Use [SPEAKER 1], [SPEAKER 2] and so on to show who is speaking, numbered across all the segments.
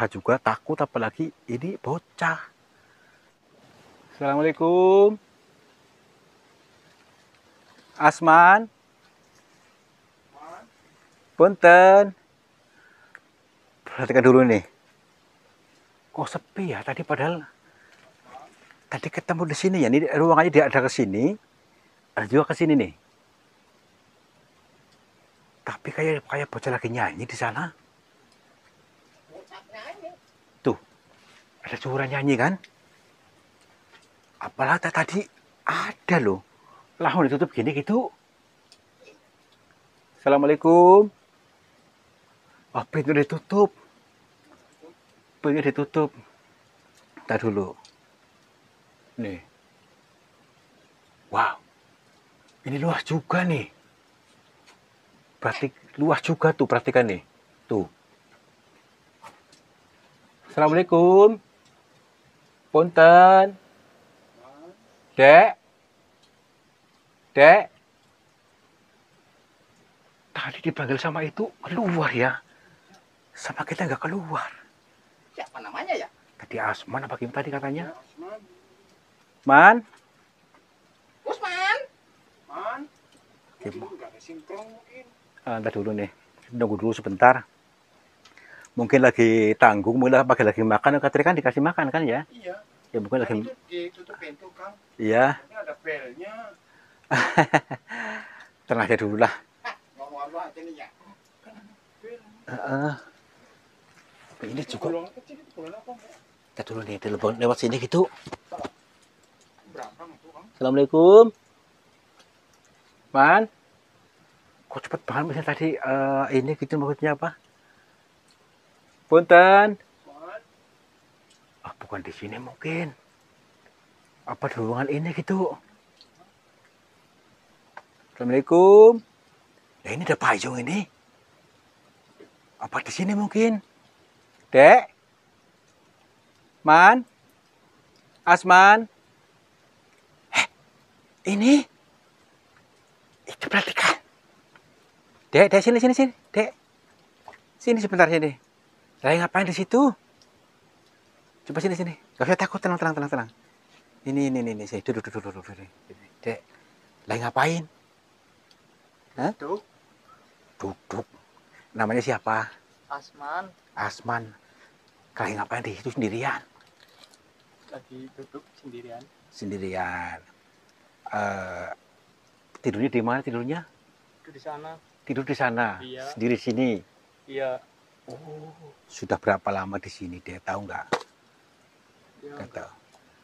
[SPEAKER 1] juga takut, apalagi ini bocah. Assalamualaikum. Asman. Punten. Perhatikan dulu nih. Kok sepi ya tadi, padahal tadi ketemu di sini ya. Ini ruangannya dia ada ke sini, ada juga ke sini nih. Tapi kayak bocah lagi nyanyi di sana. Tuh, ada suara nyanyi kan? Apalagi tadi ada loh. Langsung ditutup gini gitu. Assalamualaikum. Oh, pintu ditutup. Pintu ditutup. Ntar dulu. Nih. Wow. Ini luas juga nih. Berarti luas juga tuh, perhatikan nih. Tuh. Assalamualaikum. Punten. Dek. Dek. Tadi dipanggil sama itu keluar ya. Sama kita nggak keluar.
[SPEAKER 2] Siapa namanya ya?
[SPEAKER 1] Tadi Asman apa gimana tadi katanya? Man.
[SPEAKER 2] Usman.
[SPEAKER 1] Man. Ntar dulu nih. Nunggu dulu sebentar. Mungkin lagi tanggung, mungkin lagi makan. Katanya kan dikasih makan kan ya?
[SPEAKER 2] Iya.
[SPEAKER 1] Ya mungkin lagi.
[SPEAKER 2] Itu ditutup pintu kan?
[SPEAKER 1] Iya.
[SPEAKER 2] Ini ada belnya.
[SPEAKER 1] Tenang aja dulu lah.
[SPEAKER 2] Ngomong-ngomong aja nih ya.
[SPEAKER 1] Ini juga. Kita dulu nih, telepon lewat sini gitu. Assalamualaikum. Man. Kok cepet banget misalnya tadi ini gitu maksudnya apa? Punten. Ah, bukan di sini mungkin. Apa di ruangan ini gitu? Assalamualaikum. Ya ini ada payung ini. Apa di sini mungkin? Dek? Man? Asman? Ini? Itu perhatikan. Dek, sini. Dek. Sini sebentar sini. Saya ngapain di situ? Coba sini. Gak usah takut, tenang. Ini, saya duduk. Dek, lagi ngapain? Hah? Duduk. Namanya siapa? Asman. Lagi ngapain di situ sendirian?
[SPEAKER 2] Lagi duduk sendirian.
[SPEAKER 1] Tidurnya di mana tidurnya? Tidur di sana.
[SPEAKER 2] Iya.
[SPEAKER 1] Sendiri sini.
[SPEAKER 2] Iya.
[SPEAKER 1] Oh, sudah berapa lama di sini dia tahu nggak?
[SPEAKER 2] Iya.
[SPEAKER 1] Nggak tahu.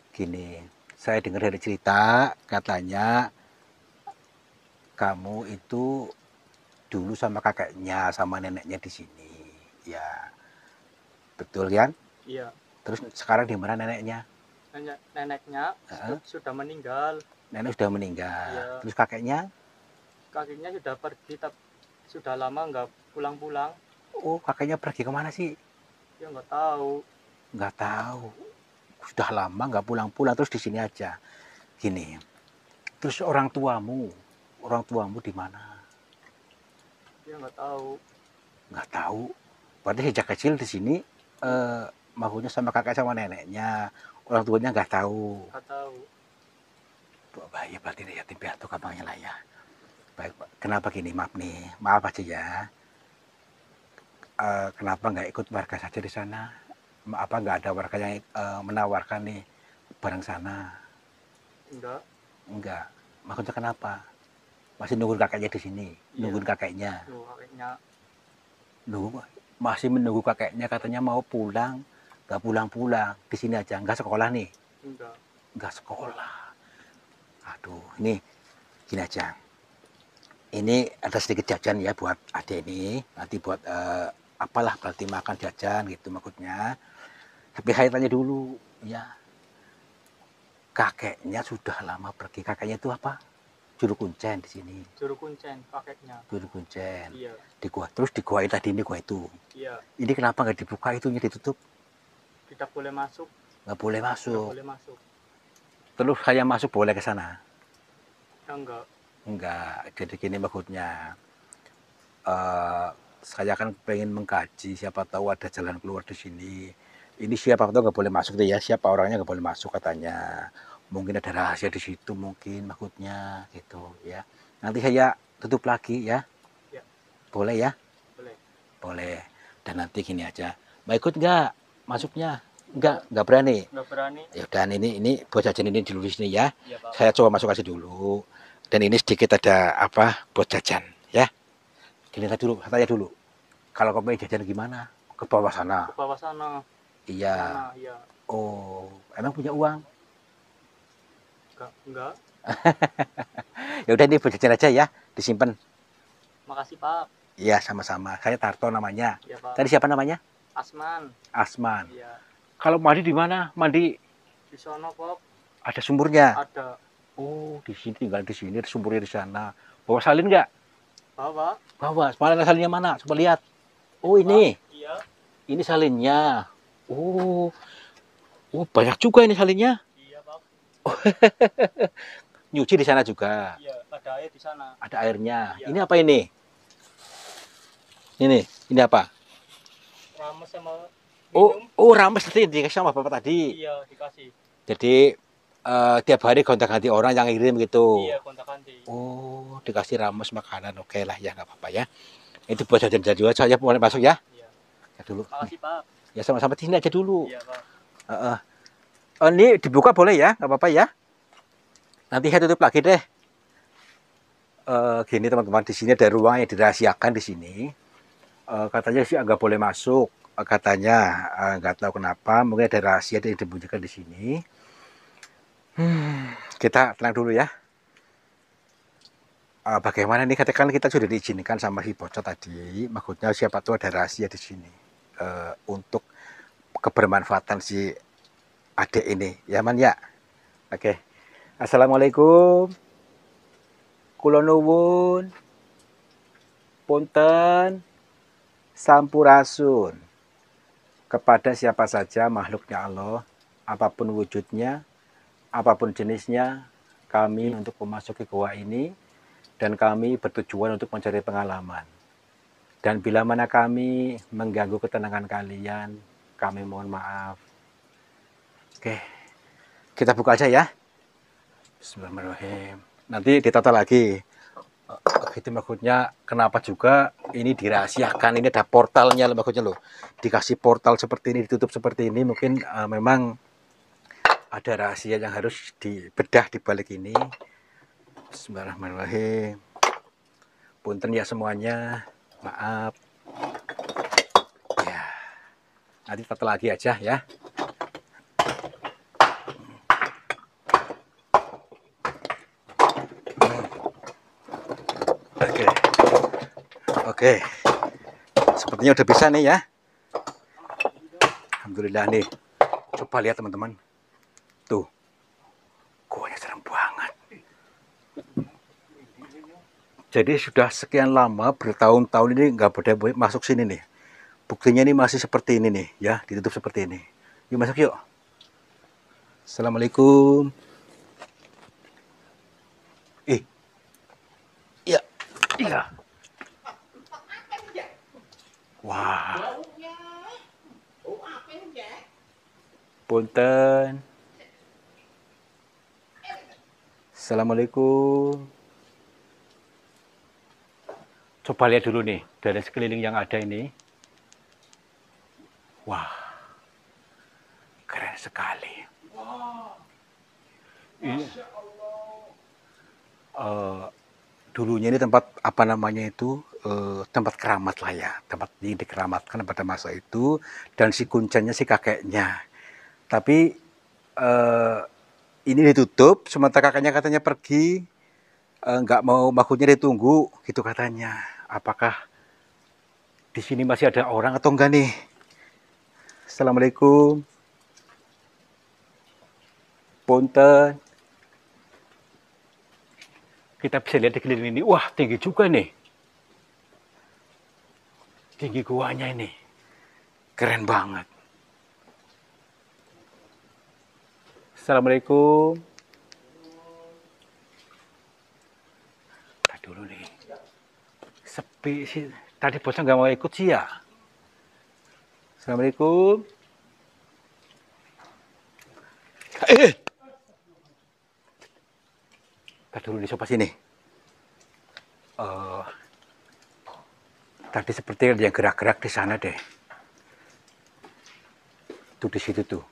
[SPEAKER 1] Gini, saya dengar dari cerita katanya kamu itu dulu sama kakeknya sama neneknya di sini, ya betul kan?
[SPEAKER 2] Iya.
[SPEAKER 1] Terus sekarang di mana neneknya?
[SPEAKER 2] Neneknya sudah meninggal.
[SPEAKER 1] Nenek sudah meninggal.
[SPEAKER 2] Iya.
[SPEAKER 1] Terus kakeknya?
[SPEAKER 2] Kakeknya sudah pergi, sudah lama nggak pulang-pulang.
[SPEAKER 1] Oh, kakeknya pergi kemana sih?
[SPEAKER 2] Ya nggak tahu.
[SPEAKER 1] Nggak tahu. Sudah lama nggak pulang-pulang, terus di sini aja. Gini. Terus orang tuamu di mana?
[SPEAKER 2] Ya nggak tahu.
[SPEAKER 1] Nggak tahu. Berarti sejak kecil di sini maksudnya sama kakek sama neneknya. Orang tuanya nggak tahu.
[SPEAKER 2] Nggak tahu.
[SPEAKER 1] Tuh, bahaya berarti ya yatim piatu kampungnya lah ya. Baik, kenapa gini? Maaf aja ya. Kenapa nggak ikut warga saja di sana? Apa nggak ada warga yang menawarkan nih barang sana? Enggak. Maksudnya kenapa? Masih nunggu kakeknya di sini,
[SPEAKER 2] iya.
[SPEAKER 1] Nungguin kakeknya.
[SPEAKER 2] Nunggu.
[SPEAKER 1] Masih menunggu kakeknya, katanya mau pulang, nggak pulang. Di sini aja, nggak sekolah nih? Nggak sekolah. Aduh, ini gini aja. Ini ada sedikit jajan ya buat adik ini, nanti buat apalah berarti makan jajan gitu maksudnya. Tapi saya tanya dulu, ya kakeknya sudah lama pergi. Kakeknya itu apa? Juru kuncen di sini.
[SPEAKER 2] Juru kuncen kakeknya.
[SPEAKER 1] Juru kuncen.
[SPEAKER 2] Iya.
[SPEAKER 1] Di gua. Terus di gua tadi ini gua itu.
[SPEAKER 2] Iya.
[SPEAKER 1] Ini kenapa nggak dibuka itunya, ditutup?
[SPEAKER 2] Tidak boleh masuk.
[SPEAKER 1] Nggak boleh masuk.
[SPEAKER 2] Nggak boleh masuk.
[SPEAKER 1] Terus saya masuk boleh ke sana?
[SPEAKER 2] Ya, enggak.
[SPEAKER 1] Enggak. Jadi gini maksudnya. Saya kan pengen mengkaji, siapa tahu ada jalan keluar di sini. Ini siapa tahu nggak boleh masuk deh ya, siapa orangnya nggak boleh masuk katanya. Mungkin ada rahasia di situ mungkin maksudnya gitu ya. Nanti saya tutup lagi ya.
[SPEAKER 2] Ya.
[SPEAKER 1] Boleh ya?
[SPEAKER 2] Boleh.
[SPEAKER 1] Boleh. Dan nanti gini aja. Mau ikut nggak masuknya? Nggak berani.
[SPEAKER 2] Nggak berani.
[SPEAKER 1] Ya dan ini buat jajan ini dulu di sini ya.
[SPEAKER 2] Iya, Pak.
[SPEAKER 1] Saya coba masuk aja dulu. Dan ini sedikit ada apa buat jajan ya. Gini dulu, saya tanya dulu. Kalau kau pengen jajan gimana? Ke bawah sana.
[SPEAKER 2] Ke bawah sana.
[SPEAKER 1] Iya.
[SPEAKER 2] Sana, iya.
[SPEAKER 1] Oh, emang punya uang?
[SPEAKER 2] Enggak.
[SPEAKER 1] Ya udah ini buat jajan aja ya, disimpan.
[SPEAKER 2] Makasih, Pak.
[SPEAKER 1] Iya, sama-sama. Saya Tarto namanya.
[SPEAKER 2] Iya, Pak.
[SPEAKER 1] Tadi siapa namanya?
[SPEAKER 2] Asman.
[SPEAKER 1] Asman.
[SPEAKER 2] Iya.
[SPEAKER 1] Kalau mandi di mana? Mandi
[SPEAKER 2] Di sono, Pak.
[SPEAKER 1] ada sumurnya.
[SPEAKER 2] Ada.
[SPEAKER 1] Oh, di sini tinggal di sini, sumurnya di sana. Bawa salin nggak?
[SPEAKER 2] Bawa.
[SPEAKER 1] Bawa. Mana salinnya mana? Coba lihat. Oh, ini.
[SPEAKER 2] Iya.
[SPEAKER 1] Ini salinnya. Oh. Oh, banyak juga ini salinnya.
[SPEAKER 2] Iya, Pak.
[SPEAKER 1] Nyuci di sana juga.
[SPEAKER 2] Iya, ada air di sana.
[SPEAKER 1] Ada airnya.
[SPEAKER 2] Iya.
[SPEAKER 1] Ini apa ini? Ini apa?
[SPEAKER 2] Rames sama
[SPEAKER 1] Oh,
[SPEAKER 2] minum.
[SPEAKER 1] oh rames tadi dikasih sama bapak tadi.
[SPEAKER 2] Iya, dikasih.
[SPEAKER 1] Jadi tiap hari gonta-ganti orang yang ngirim gitu.
[SPEAKER 2] Iya, kontak-ganti.
[SPEAKER 1] Oh, dikasih rames makanan. Oke lah ya, nggak apa-apa ya. Itu buat jajan juga. Saya boleh masuk ya?
[SPEAKER 2] Iya.
[SPEAKER 1] Ya dulu.
[SPEAKER 2] Makasih, Pak.
[SPEAKER 1] Ya sama-sama di sini aja dulu.
[SPEAKER 2] Iya, Pak.
[SPEAKER 1] Ini dibuka boleh ya? Nggak apa-apa ya? Nanti saya tutup lagi deh. Gini teman-teman, di sini ada ruang yang dirahasiakan di sini. Katanya sih nggak boleh masuk. Katanya nggak tahu kenapa. Mungkin ada rahasia yang disembunyikan di sini. Kita tenang dulu ya. Bagaimana nih? Katakan kita sudah diizinkan sama si bocah tadi. Maksudnya siapa tahu ada rahasia di sini untuk kebermanfaatan si adik ini. Ya man ya. Oke. Assalamualaikum. Kula nuwun. Punten. Sampurasun. Kepada siapa saja makhluknya Allah, apapun wujudnya, apapun jenisnya, kami untuk memasuki gua ini, dan kami bertujuan untuk mencari pengalaman. Dan bila mana kami mengganggu ketenangan kalian, kami mohon maaf. Oke, kita buka aja ya. Bismillahirrahmanirrahim. Nanti ditata lagi. Itu maksudnya kenapa juga ini dirahasiakan, ini ada portalnya maksudnya loh. Dikasih portal seperti ini, ditutup seperti ini, mungkin memang ada rahasia yang harus dibedah di balik ini. Bismillahirrahmanirrahim. Punten ya semuanya, maaf. Ya, nanti tata lagi aja ya. Oke, sepertinya udah bisa nih ya. Alhamdulillah nih. Coba lihat teman-teman. Tuh, goanya serem banget. Jadi sudah sekian lama, bertahun-tahun ini nggak boleh masuk sini nih. Buktinya ini masih seperti ini nih, ya, ditutup seperti ini. Yuk masuk yuk. Assalamualaikum. Iya, iya. Wah. Punten. Assalamualaikum. Coba lihat dulu nih dari sekeliling yang ada ini. Wah, keren sekali. Ini dulunya ini tempat apa namanya itu tempat keramat lah ya, tempat ini dikeramatkan pada masa itu, dan si kuncanya si kakeknya. Tapi ini ditutup, sementara kakaknya katanya pergi, nggak mau, maksudnya ditunggu gitu katanya. Apakah di sini masih ada orang atau enggak nih? Assalamualaikum. Punten. Kita bisa lihat di keliling ini, wah tinggi juga nih. Tinggi guanya ini. Keren banget. Assalamualaikum. Tadi dulu nih. Sepi sih. Tadi bosnya nggak mau ikut sih ya. Assalamualaikum. Kita dulu di sofa sini. Tadi seperti ada yang gerak-gerak di sana deh. Tuh di situ tuh.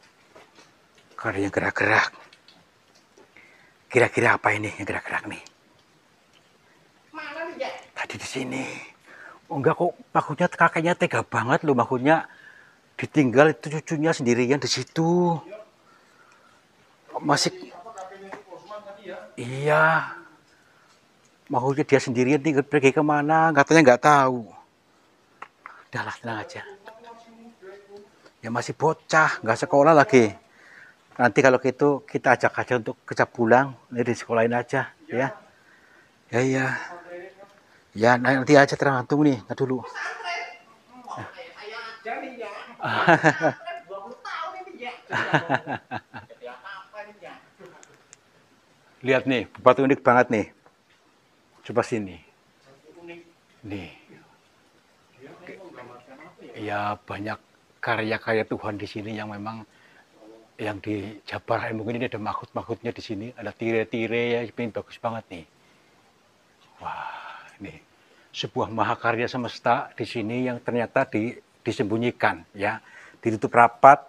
[SPEAKER 1] Kalau ada yang gerak-gerak. Kira-kira apa ini yang gerak-gerak nih?
[SPEAKER 3] Mana nih, Jak?
[SPEAKER 1] Tadi di sini. Oh enggak kok, maksudnya kakeknya tega banget loh, maksudnya ditinggal itu cucunya sendirian di situ. Masih iya. Maksudnya dia sendirian tinggal pergi kemana, katanya nggak tahu. Udahlah, tenang aja. Ya masih bocah, nggak sekolah lagi. Nanti kalau gitu kita ajak aja untuk kecap pulang, ini di sekolahin aja, ya. Ya, ya. Ya, nanti aja tergantung nih, nggak dulu.
[SPEAKER 3] Ayah aja nih, Jak. 20 tahun ini, Jak. Jadi apa nih, Jak?
[SPEAKER 1] Lihat nih, batu unik banget nih. Coba sini. Nih. Ya banyak karya-karya Tuhan di sini yang memang yang di Jabar mungkin ini ada mahkot-mahkotnya di sini, ada tire-tire ya, ini bagus banget nih. Wah, ini sebuah mahakarya semesta di sini yang ternyata disembunyikan ya, ditutup rapat.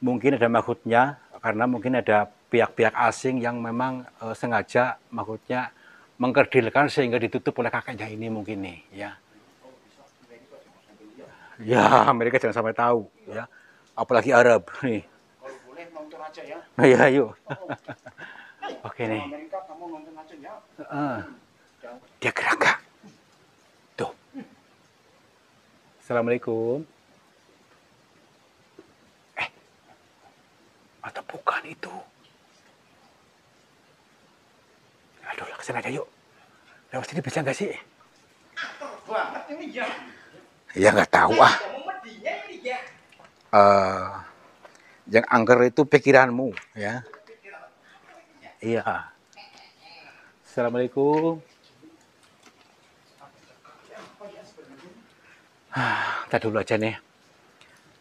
[SPEAKER 1] Mungkin ada mahkotnya karena mungkin ada pihak-pihak asing yang memang sengaja mahkotnya mengkerdilkan sehingga ditutup oleh kakeknya ini mungkin nih ya. Ya, Amerika jangan sampai tahu ya. Apalagi Arab nih.
[SPEAKER 3] Kalau boleh nonton aja ya.
[SPEAKER 1] Ya, yuk. Oke nih.
[SPEAKER 3] Amerika kamu nonton aja ya.
[SPEAKER 1] Dia gerak gak? Tuh. Assalamualaikum. Atau bukan itu? Aduh, kesana aja yuk. Lewat sini bisa nggak sih?
[SPEAKER 3] Banget ini, Jak.
[SPEAKER 1] Ya nggak tahu ah.
[SPEAKER 3] Memedinya ini, Jak.
[SPEAKER 1] Yang angker itu pikiranmu ya. Iya. Assalamualaikum. Kita dulu aja nih.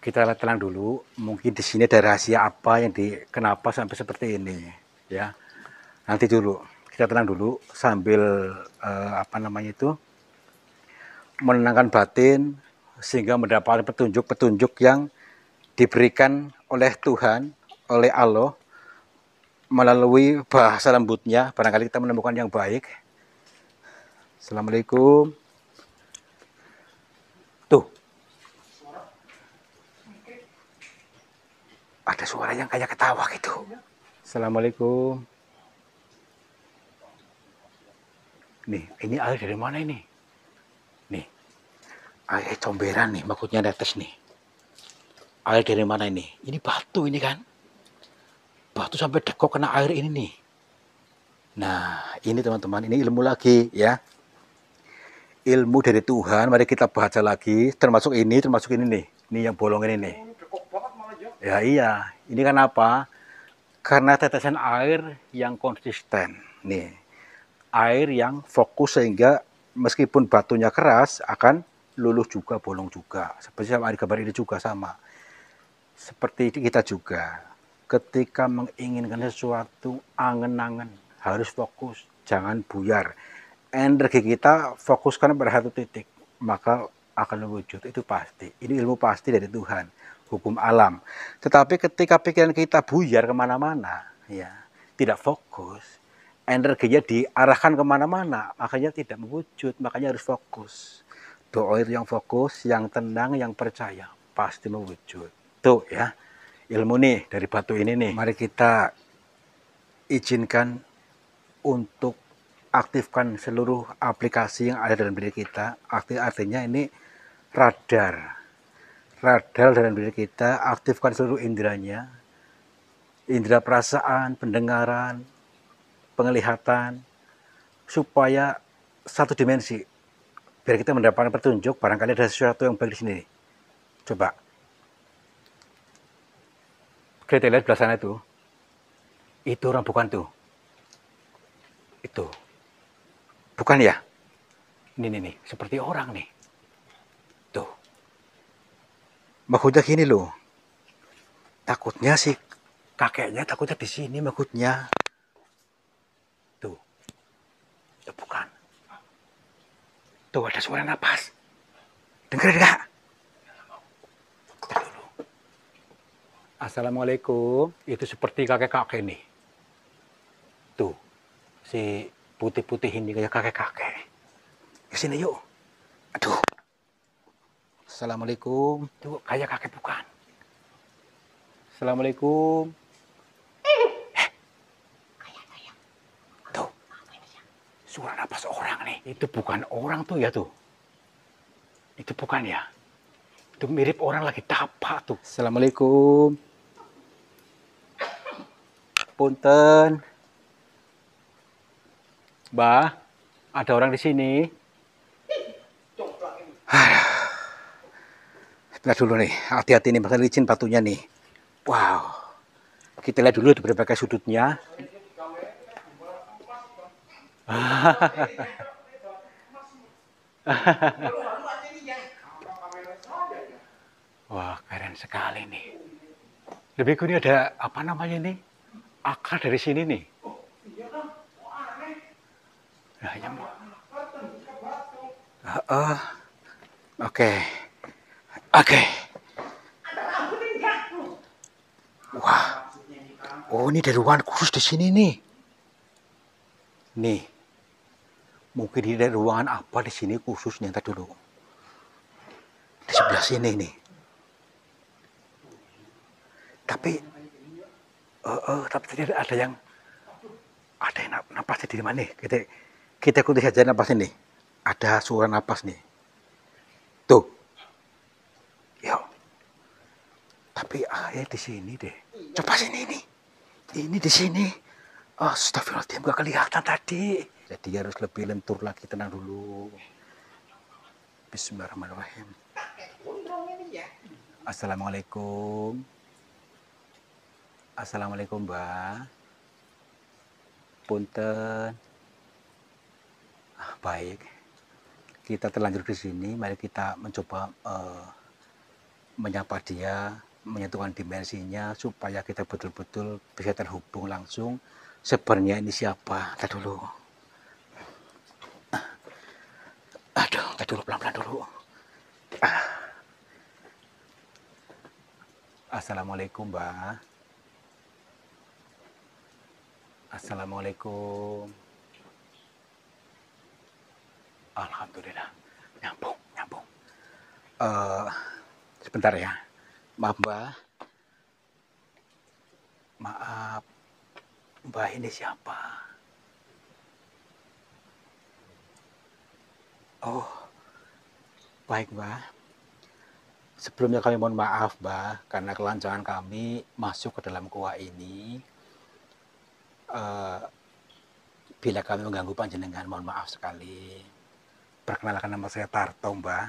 [SPEAKER 1] Kita tenang dulu. Mungkin di sini ada rahasia apa yang kenapa sampai seperti ini ya. Nanti dulu. Kita tenang dulu sambil apa namanya itu menenangkan batin sehingga mendapatkan petunjuk-petunjuk yang diberikan oleh Tuhan, oleh Allah melalui bahasa lembutnya. Barangkali kita menemukan yang baik. Assalamualaikum. Tuh. Ada suara yang kayak ketawa gitu. Assalamualaikum. Nih, ini air dari mana ini? Nih, air comberan nih, maksudnya netes nih. Air dari mana ini? Ini batu ini kan? Batu sampai dekok kena air ini nih. Nah, ini teman-teman, ini ilmu lagi ya. Ilmu dari Tuhan, mari kita baca lagi. Termasuk ini nih. Ini yang bolong ini nih. Ya iya, ini kan apa? Karena tetesan air yang konsisten. Nih. Air yang fokus sehingga meskipun batunya keras akan luluh juga, bolong juga. Seperti sama air gambar ini juga sama. Seperti kita juga. Ketika menginginkan sesuatu, angen-angen, harus fokus, jangan buyar. Energi kita fokuskan pada satu titik, maka akan wujud, itu pasti. Ini ilmu pasti dari Tuhan, hukum alam. Tetapi ketika pikiran kita buyar kemana-mana, ya tidak fokus, energinya diarahkan kemana-mana, makanya tidak mewujud, makanya harus fokus. Doa itu yang fokus, yang tenang, yang percaya, pasti mewujud. Tuh ya, ilmu nih dari batu ini nih. Mari kita izinkan untuk aktifkan seluruh aplikasi yang ada dalam diri kita. Artinya ini radar dalam diri kita, aktifkan seluruh inderanya, indera perasaan, pendengaran, penglihatan, supaya satu dimensi, biar kita mendapatkan petunjuk. Barangkali ada sesuatu yang baik di sini. Coba kita lihat belah sana itu orang bukan tuh, itu bukan ya, ini nih seperti orang nih, Maksudnya gini loh. Takutnya si kakeknya takutnya di sini maksudnya. Tuh. Ya bukan. Tuh ada suara napas. Dengar enggak? Assalamualaikum. Itu seperti kakek-kakek nih. Tuh. Si putih-putih ini kayak kakek-kakek. Kesini yuk. Aduh. Assalamualaikum. Tuh kayak kakek bukan. Assalamualaikum. Tuh. Suara napas orang nih. Itu bukan orang tuh ya tuh. Itu bukan ya. Itu mirip orang lagi tapak tuh. Assalamualaikum. Punten. Mbah, ada orang di sini. Lihat dulu nih, hati-hati nih masalah licin batunya nih. Wow. Kita lihat dulu di berbagai sudutnya. Wah, keren sekali nih. Lebih ini ada apa namanya nih? Akar dari sini nih. Nah, ya, oke. Oke. Wah. Oh, ini ada ruangan khusus di sini nih. Nih. Mungkin ini ada ruangan apa di sini khususnya tadi dulu. Di sebelah sini nih. Tapi tadi ada yang napasnya di mana nih? Kita ikuti saja napas ini. Ada suara napas nih. Tuh. Yo. Tapi di sini deh. Coba sini ini. Ini di sini. Astagfirullahaladzim, gak kelihatan tadi. Jadi harus lebih lentur lagi, tenang dulu. Bismillahirrahmanirrahim. Assalamualaikum. Assalamualaikum, Mbak. Punten. Baik. Kita terlanjur di sini. Mari kita mencoba menyapa dia, menyentuhkan dimensinya supaya kita betul-betul bisa terhubung langsung. Sebenarnya ini siapa? Kita dulu. Aduh, kita dulu pelan-pelan dulu. Assalamualaikum, Mbak. Assalamualaikum. Alhamdulillah. Nyambung. Sebentar ya. Maaf, Mbak. Maaf. Mbak ini siapa? Oh, baik, Mbak. Sebelumnya kami mohon maaf, Mbak, karena kelancaran kami masuk ke dalam gua ini. Bila kami mengganggu panjenengan, mohon maaf sekali. Perkenalkan, nama saya Tarto, Mbak.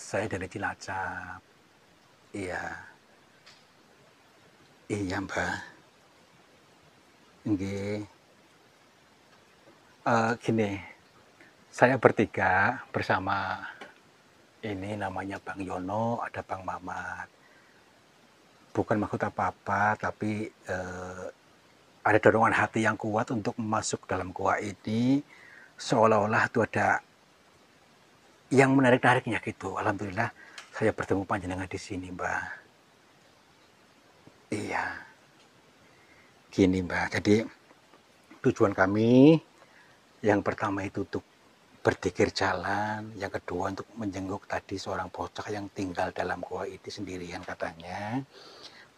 [SPEAKER 1] Saya dari Cilacap. Iya, Mbak. Nggih. Gini, saya bertiga bersama ini namanya Bang Yono, ada Bang Mamat. Bukan maksud apa-apa, tapi ada dorongan hati yang kuat untuk masuk dalam gua ini, seolah-olah itu ada yang menarik-nariknya gitu. Alhamdulillah saya bertemu panjenengan di sini, Mbak. Iya. Gini, Mbak. Jadi tujuan kami yang pertama itu untuk berpikir jalan, yang kedua untuk menjenguk tadi seorang bocah yang tinggal dalam gua itu sendirian katanya.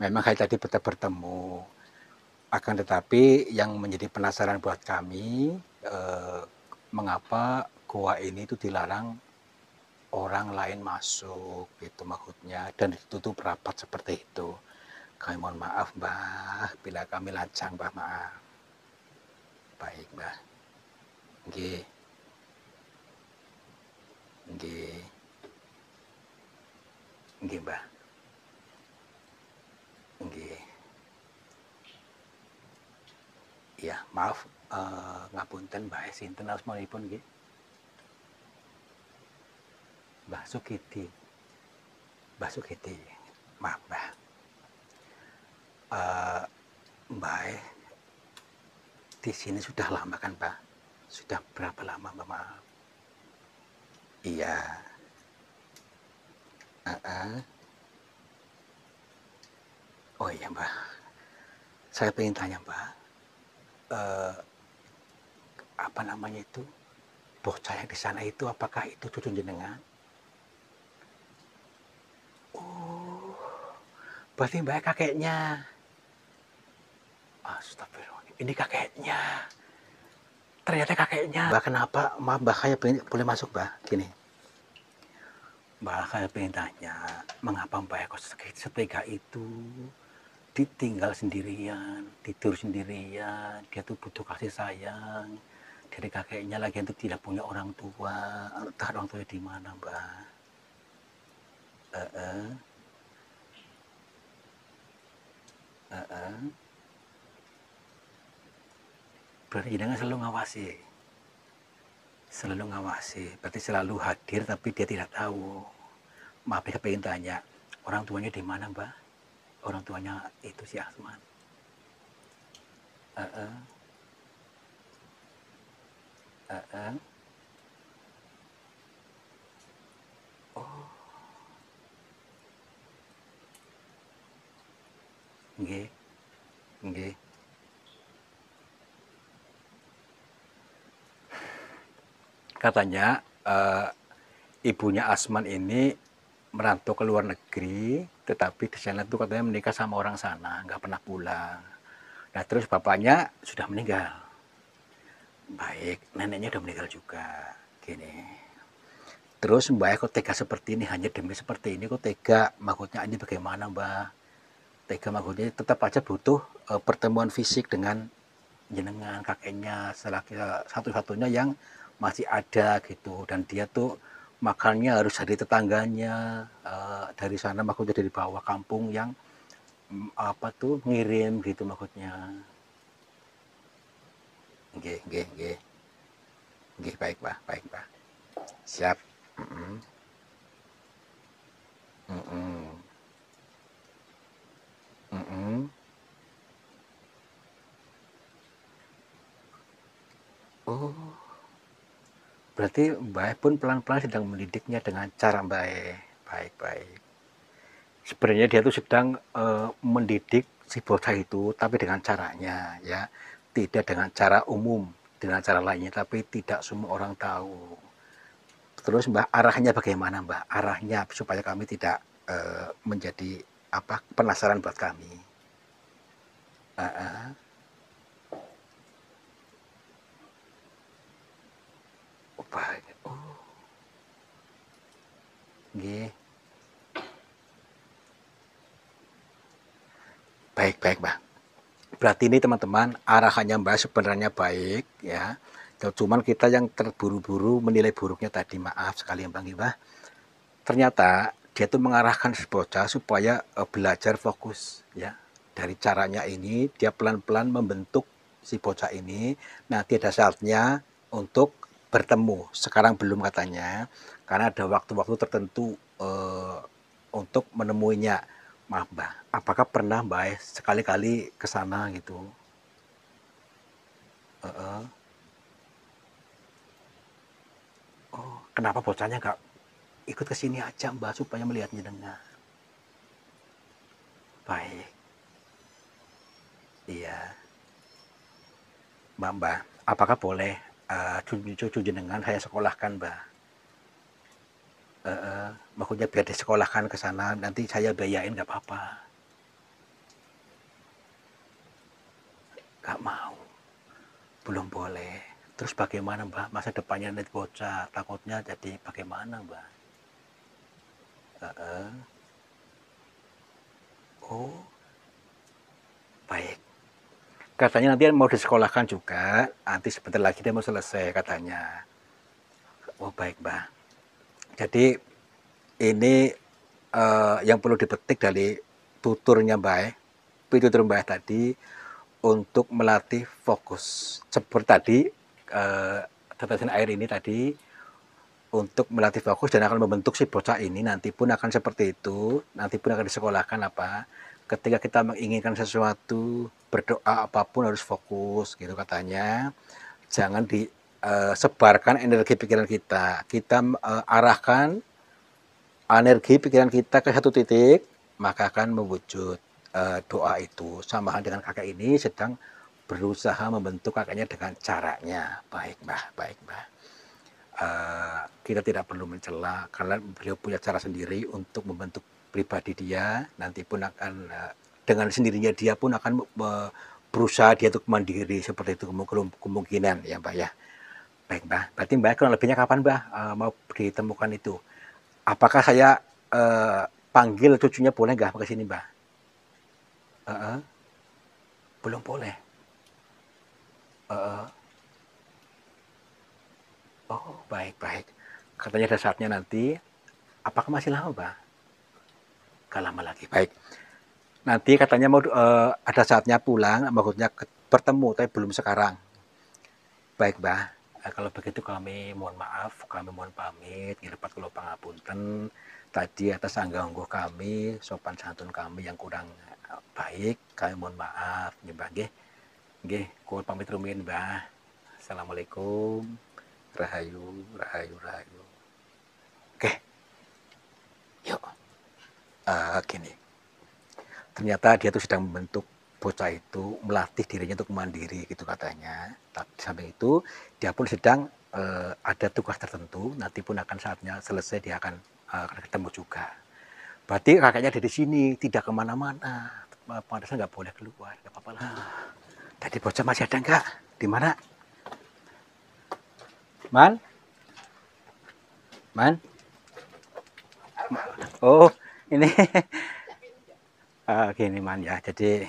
[SPEAKER 1] Memang hari tadi kita bertemu, akan tetapi yang menjadi penasaran buat kami, mengapa gua ini itu dilarang orang lain masuk, gitu maksudnya, dan ditutup rapat seperti itu. Kami mohon maaf, Mbah, bila kami lancang, Mbah, maaf. Baik, Mbah. Nggih. Nggih, Mbah. Nggih. Iya, maaf, ngapunten, Mbah, sinten asmanipun nggih? Mbah Sukidi. Mbah Sugiti, maaf Mbah. Eh, Mbah di sini sudah lama kan Mbah? Sudah berapa lama Mbah? Maaf. Iya. Oh iya Mbah, saya pengen tanya Mbah, eh, apa namanya itu, bocah yang di sana itu apakah itu cucu jenengan? Oh, berarti Mbah kakeknya. Astagfirullah, ini kakeknya. Ternyata kakeknya. Mbah kenapa? Maaf Mbah, saya pengen, boleh masuk Mbah? Gini, Mbah saya pengen tanya, mengapa Mbah kok setega itu? Ditinggal sendirian, tidur sendirian, dia tuh butuh kasih sayang dari kakeknya, lagi itu tidak punya orang tua. Entah orang tuanya di mana Mbah. eh Berarti jenengan selalu ngawasi, berarti selalu hadir tapi dia tidak tahu. Maaf saya pengen tanya, orang tuanya di mana Mbah? Orang tuanya itu si Asman. eh eh eh oh, nggih, nggih. Katanya ibunya Asman ini merantau ke luar negeri, tetapi di sana tuh katanya menikah sama orang sana, nggak pernah pulang. Nah terus bapaknya sudah meninggal. Baik, neneknya udah meninggal juga. Gini. Terus Mbak kok tega seperti ini, hanya demi seperti ini kok tega? Maksudnya ini bagaimana Mbak? Tega maksudnya tetap aja butuh pertemuan fisik dengan jenengan, kakeknya, satu-satunya yang masih ada gitu. Dan dia tuh makannya harus dari tetangganya, dari sana maksudnya dari bawah kampung yang apa tuh ngirim gitu maksudnya. Nggih, nggih, nggih. Nggih, baik, Pak, baik, Pak. Siap. Mm-mm. Mm-mm. Mm-mm. Oh, berarti Mbak pun pelan-pelan sedang mendidiknya dengan cara baik, baik-baik. Sebenarnya dia tuh sedang mendidik si bocah itu, tapi dengan caranya, ya, tidak dengan cara umum, dengan cara lainnya, tapi tidak semua orang tahu. Terus Mbak arahnya bagaimana Mbak? Arahnya supaya kami tidak menjadi apa penasaran buat kami. Uh -uh. Oh, baik. Oh, nggih. Baik, baik, Mbak. Berarti ini teman-teman arahannya Mbak sebenarnya baik ya. Cuman kita yang terburu-buru menilai buruknya tadi, maaf sekali Mbak Mbak. Ternyata dia tuh mengarahkan si bocah supaya belajar fokus ya. Dari caranya ini dia pelan-pelan membentuk si bocah ini. Nanti ada saatnya untuk bertemu. Sekarang belum katanya, karena ada waktu-waktu tertentu untuk menemuinya. Maaf Mbak, apakah pernah Mbak sekali-kali ke sana gitu? Uh-uh. Oh, kenapa bocahnya nggak ikut ke sini aja Mbak supaya melihatnya dengan baik? Iya, Mbak, apakah boleh cucu jenengan saya sekolahkan Mbak? Maksudnya biar disekolahkan ke sana, nanti saya biayain nggak apa-apa. Nggak mau, belum boleh. Terus bagaimana Mbak? Masa depannya nanti bocah, takutnya jadi bagaimana Mbak? Oh, baik. Katanya nanti mau disekolahkan juga, nanti sebentar lagi dia mau selesai katanya. Oh baik Mbak. Jadi ini yang perlu dipetik dari tuturnya Mbak, tutur Mbak tadi untuk melatih fokus. Seperti tadi tetesan air ini tadi untuk melatih fokus dan akan membentuk si bocah ini nanti pun akan seperti itu, nanti pun akan disekolahkan apa, ketika kita menginginkan sesuatu, berdoa apapun harus fokus gitu katanya, jangan disebarkan energi pikiran kita arahkan energi pikiran kita ke satu titik, maka akan mewujud doa itu. Sama dengan kakek ini sedang berusaha membentuk kakeknya dengan caranya. Baik Mbah, baik Mbah. Kita tidak perlu mencela karena beliau punya cara sendiri untuk membentuk pribadi dia. Nanti pun akan dengan sendirinya dia pun akan berusaha dia untuk mandiri seperti itu kemungkinan ya Mbah ya. Baik Mbah, berarti Mbah kurang lebihnya kapan Mbah mau ditemukan itu? Apakah saya panggil cucunya boleh nggak ke sini Mbah? Belum boleh. Oh baik baik. Katanya ada saatnya nanti. Apakah masih lama Mbah? Gak lama lagi. Baik. Nanti katanya mau ada saatnya pulang, maksudnya bertemu, tapi belum sekarang. Baik Mbah. Kalau begitu kami mohon maaf, kami mohon pamit, ngirepat kula pangapunten tadi atas angganggu kami, sopan santun kami yang kurang baik, kami mohon maaf, Mbah nggih. Nggih, kula pamit rumiyin Mbah. Assalamualaikum. Rahayu, rahayu, rahayu. Oke. Yuk. Gini. Ternyata dia tuh sedang membentuk bocah itu melatih dirinya untuk mandiri gitu katanya. Tapi di samping itu dia pun sedang ada tugas tertentu, nanti pun akan saatnya selesai dia akan ketemu juga. Berarti kakaknya ada di sini, tidak kemana-mana. Pantasnya nggak boleh keluar, nggak apa-apa lah. Tadi bocah masih ada nggak? Di mana? Man? Man? Oh, ini. Gini Man ya, jadi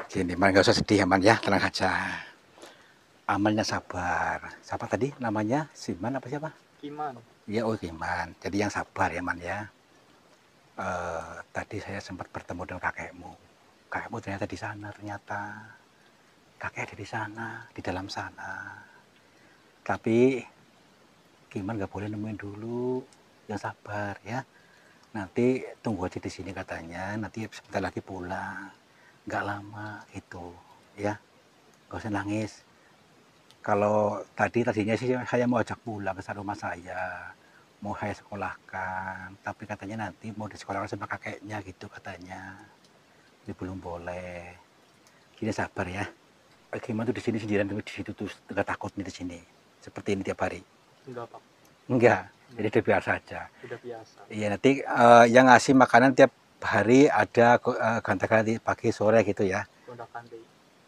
[SPEAKER 1] gini Man, gak usah sedih ya Man ya, tenang aja. Amalnya sabar. Siapa tadi namanya? Siman apa siapa?
[SPEAKER 2] Iman.
[SPEAKER 1] Ya, oh Iman. Jadi yang sabar ya Man ya. Tadi saya sempat bertemu dengan kakekmu. Kakekmu ternyata di sana ternyata. Kakek ada di sana, di dalam sana. Tapi Iman gak boleh nemuin dulu. Yang sabar ya. Nanti tunggu aja di sini katanya. Nanti sebentar lagi pulang. Nggak lama itu ya, nggak usah nangis. Kalau tadinya sih saya mau ajak pulang ke rumah saya, mau saya sekolahkan, tapi katanya nanti mau disekolahkan sama kakeknya gitu katanya. Ini belum boleh. Gini sabar ya. Gimana tuh di sini sendirian di situ tuh nggak takut nih di sini seperti ini tiap hari?
[SPEAKER 2] Enggak Pak.
[SPEAKER 1] Enggak, jadi udah biasa aja.
[SPEAKER 2] Sudah biasa.
[SPEAKER 1] Iya nanti yang ngasih makanan tiap hari ada ganti-ganti pagi sore gitu ya.
[SPEAKER 2] Gonta-ganti.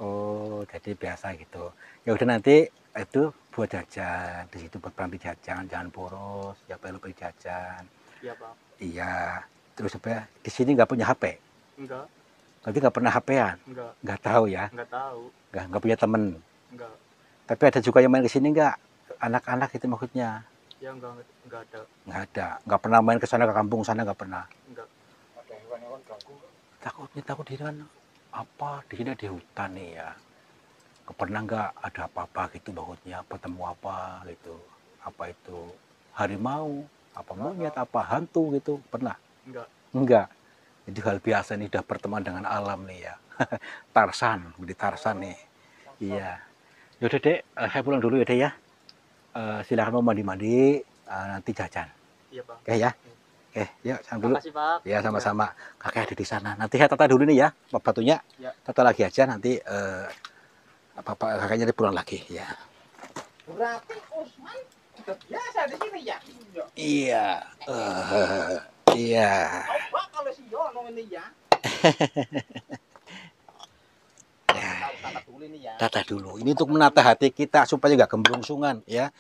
[SPEAKER 1] Oh, jadi biasa gitu. Ya udah nanti itu buat jajan di situ buat berhenti jajan, jangan boros, ya perlu beli jajan.
[SPEAKER 2] Iya Pak.
[SPEAKER 1] Iya. Terus apa? Di sini nggak punya HP?
[SPEAKER 2] Enggak.
[SPEAKER 1] Berarti nggak pernah HP-an?
[SPEAKER 2] Enggak.
[SPEAKER 1] Nggak tahu ya?
[SPEAKER 2] Enggak tahu.
[SPEAKER 1] Nggak punya temen?
[SPEAKER 2] Enggak.
[SPEAKER 1] Tapi ada juga yang main ke sini nggak? Anak-anak itu maksudnya?
[SPEAKER 2] Ya enggak ada.
[SPEAKER 1] Nggak ada. Nggak pernah main ke sana ke kampung sana nggak pernah.
[SPEAKER 2] Enggak.
[SPEAKER 3] Ada hewan-hewan ganggu.
[SPEAKER 1] Takut di sana apa di sini di hutan nih ya, pernah nggak ada apa-apa gitu maksudnya ketemu apa gitu, apa itu harimau, apa monyet, apa hantu gitu pernah? Enggak. Jadi hal biasa nih, udah berteman dengan alam nih ya. Tarsan, di Tarsan nih. Iya. Yaudah dek, saya pulang dulu ya dek ya. Silakan mau mandi-mandi, nanti jajan.
[SPEAKER 2] Iya Pak.
[SPEAKER 1] Oke ya. Oke, yuk sama dulu.
[SPEAKER 2] Makasih Pak.
[SPEAKER 1] Ya sama-sama. Kakek ada di sana. Nanti saya tata dulu nih ya, batunya.
[SPEAKER 2] Ya.
[SPEAKER 1] Tata lagi aja nanti apa kakeknya dia pulang lagi ya.
[SPEAKER 3] Berarti Usman sudah biasa di sini ya?
[SPEAKER 1] Iya. Iya.
[SPEAKER 3] Coba kalau si Yono ini ya. Tata dulu ini ya.
[SPEAKER 1] Tata dulu. Ini untuk menata hati kita supaya nggak gembrungsungan ya.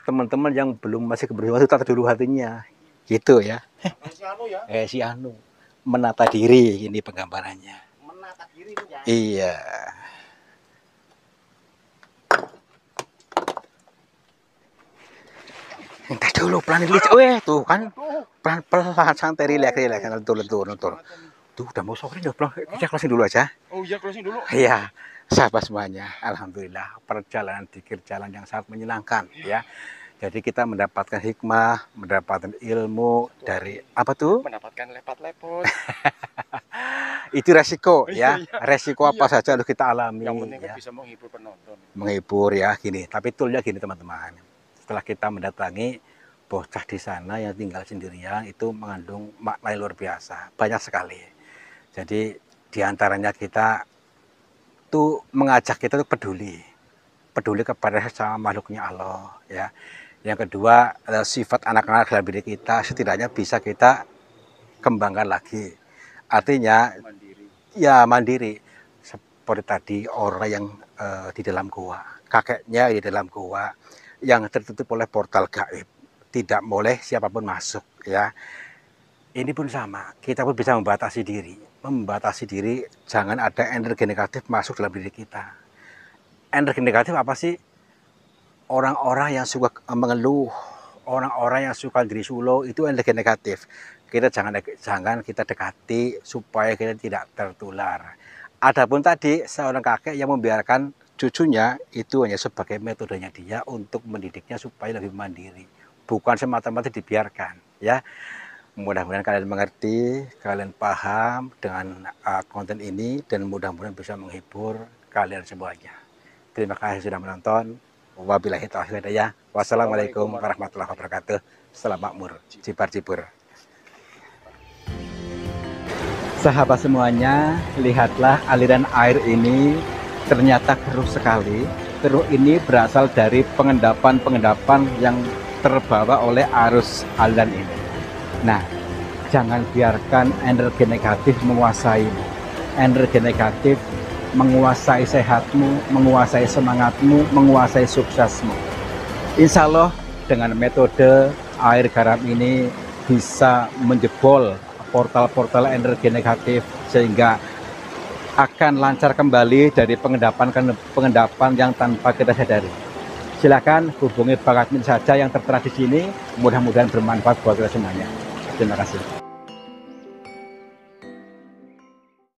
[SPEAKER 1] Teman-teman yang belum masih gembrungsungan itu tata dulu hatinya. Gitu ya.
[SPEAKER 3] Si Anu ya.
[SPEAKER 1] Si Anu menata diri ini penggambarannya.
[SPEAKER 3] Menata diri ini ya.
[SPEAKER 1] Iya. Entah dulu pelan dulu. Tuh kan pelan-pelan santai rileks. Lentur. Tuh udah mau sore udah pulang. Kita closing dulu aja.
[SPEAKER 3] Oh iya, closing dulu.
[SPEAKER 1] Iya, sahabat semuanya. Alhamdulillah perjalanan dikir jalan yang sangat menyenangkan ya. Jadi kita mendapatkan hikmah, mendapatkan ilmu dari apa tuh?
[SPEAKER 3] Mendapatkan lepot-lepot.
[SPEAKER 1] Itu resiko ya.
[SPEAKER 3] Iya.
[SPEAKER 1] Resiko apa
[SPEAKER 3] Iya.
[SPEAKER 1] saja harus kita alami.
[SPEAKER 3] Yang penting kan
[SPEAKER 1] Ya.
[SPEAKER 3] bisa menghibur penonton.
[SPEAKER 1] Menghibur ya gini. Tapi toolnya gini teman-teman. Setelah kita mendatangi bocah di sana yang tinggal sendirian itu mengandung makna yang luar biasa. Banyak sekali. Jadi diantaranya kita tuh mengajak kita tuh peduli. Peduli kepada sama makhluknya Allah ya. Yang kedua, sifat anak-anak dalam diri kita setidaknya bisa kita kembangkan lagi. Artinya
[SPEAKER 3] Mandiri.
[SPEAKER 1] ya mandiri. Seperti tadi orang yang di dalam gua, kakeknya di dalam gua yang tertutup oleh portal gaib. Tidak boleh siapapun masuk ya. Ini pun sama, kita pun bisa membatasi diri. Membatasi diri, jangan ada energi negatif masuk dalam diri kita. Energi negatif apa sih? Orang-orang yang suka mengeluh, orang-orang yang suka diri solo itu energi negatif. Kita jangan kita dekati supaya kita tidak tertular. Adapun tadi seorang kakek yang membiarkan cucunya itu hanya sebagai metodenya dia untuk mendidiknya supaya lebih mandiri, bukan semata-mata dibiarkan ya. Mudah-mudahan kalian mengerti, kalian paham dengan konten ini dan mudah-mudahan bisa menghibur kalian semuanya. Terima kasih sudah menonton. Wabillahi taufiq wal hidayah. Wassalamualaikum warahmatullahi wabarakatuh. Salam makmur, cibar-cibur. Sahabat semuanya, lihatlah aliran air ini ternyata keruh sekali. Keruh ini berasal dari pengendapan-pengendapan yang terbawa oleh arus aliran ini. Nah, jangan biarkan energi negatif menguasaimu. Energi negatif menguasai sehatmu, menguasai semangatmu, menguasai suksesmu. Insya Allah dengan metode air garam ini bisa menjebol portal-portal energi negatif sehingga akan lancar kembali dari pengendapan yang tanpa kita sadari. Silakan hubungi Bang Admin saja yang tertera di sini. Mudah-mudahan bermanfaat buat kita semuanya. Terima kasih.